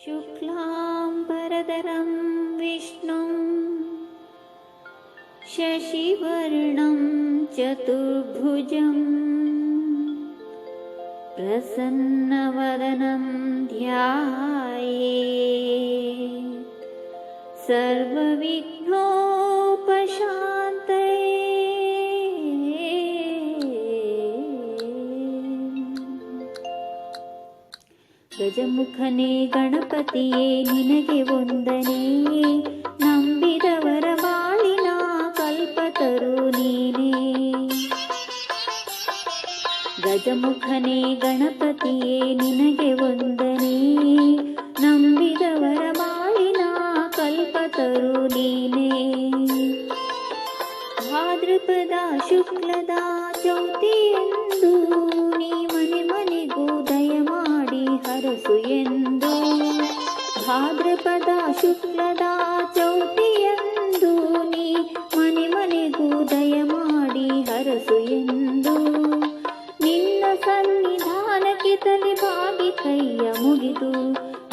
शुक्लाम्बरधरं विष्णुं शशिवर्णं चतुर्भुजं प्रसन्नवदनं ध्यायेत् सर्वविघ्नोपशान्तये। ಗಜಮುಖನೇ ಗಣಪತಿಯೇ ನಿನಗೆ ವಂದನೆ, ನಂಬಿದವರ ಬಾಳಿನ ಕಲ್ಪತರು ನೀನೇ. ಗಜಮುಖನೇ ಗಣಪತಿಯೇ ನಿನಗೆ ವಂದನೆ, ನಂಬಿದವರ ಬಾಳಿನ ಕಲ್ಪತರು ನೀನೇ. ಭಾದ್ರಪದ ಶುಕ್ಲದ ಚೌತಿಯೆಂದು ನೀ ಮನೆ ಮನೆಗೂ ದಯಮಾಡಿ ಹರಸು ಎಂದು. ಭಾದ್ರಪದ ಶುಕ್ಲದ ಚೌತಿಯೆಂದು ನೀ ಮನೆ ಮನೆಗೂ ದಯಮಾಡಿ ಹರಸು ಎಂದು. ನಿನ್ನ ಸನ್ನಿಧಾನಕ್ಕೆ ತಲೆ ಬಾಗಿ ಕೈಯ ಮುಗಿದು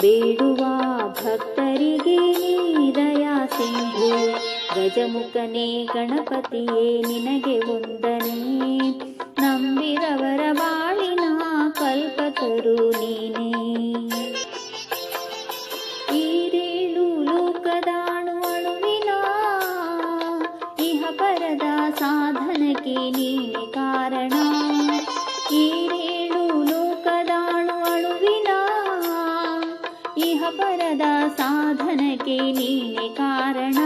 ಬೇಡುವ ಭಕ್ತರಿಗೆ ನೀ ದಯಾ ಸಿಂಧು. ಗಜಮುಖನೇ ಗಣಪತಿಯೇ ನಿನಗೆ ವಂದನೆ, ನಂಬಿದವರ ಬಾಳಿನ ಕಲ್ಪತರು ನೀನೇ. ಈರೇಳು ಲೋಕದಾಣು ಅಣುವಿನ ಇಹ ಪರದ ಸಾಧನಕ್ಕೆ ನೀನೆ ಕಾರಣ. ಈರೇಳು ಲೋಕದಾಣು ಅಣುವಿನ ಇಹ ಪರದ ಸಾಧನಕ್ಕೆ ನೀನೆ ಕಾರಣ.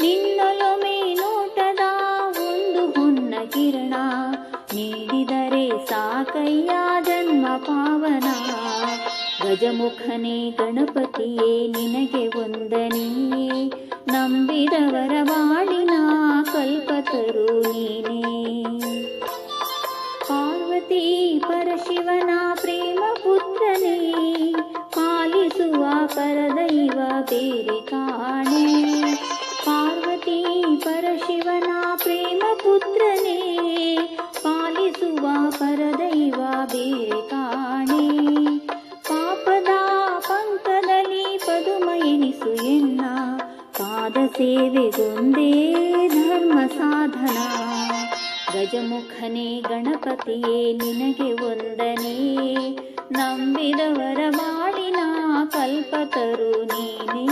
ನಿನ್ನೊಲೊಮೆ ನೋಟದ ಒಂದು ಹೊನ್ನ ಕಿರಣ ನೀಡಿದರೆ ಸಾಕಯ್ಯ ಜನ್ಮ ಪಾವನ. ಗಜಮುಖನೇ ಗಣಪತಿಯೇ ನಿನಗೆ ವಂದನೆ, ನಂಬಿದವರ ಬಾಳಿನ ಕಲ್ಪತರು ನೀನೇ. ಪಾರ್ವತಿ ಪರಶಿವನ ಪ್ರೇಮ ಪುತ್ರನೇ, ಪಾಲಿಸುವ ಪರದೈವ ಬೇರೆ ಕಾಣೆ. ಪಾರ್ವತಿ ಪರಶಿವನ ಪ್ರೇಮ ಪುತ್ರನೇ, ಪಾಲಿಸುವ ಪರದೈವ ಬೇರೆ ಕಾಣೆ. ಪಾಪದ ಪಂಕದಲ್ಲಿ ಪದುಮ ಎನಿಸು ಎನ್ನ, ಪಾದ ಸೇವೆಗೊಂದೇ ಧರ್ಮ ಸಾಧನ. ಗಜಮುಖನೇ ಗಣಪತಿಯೇ ನಿನಗೆ ವಂದನೆ, ನಂಬಿದವರ ಬಾಳಿನ ಕಲ್ಪತರು ನೀನೇ.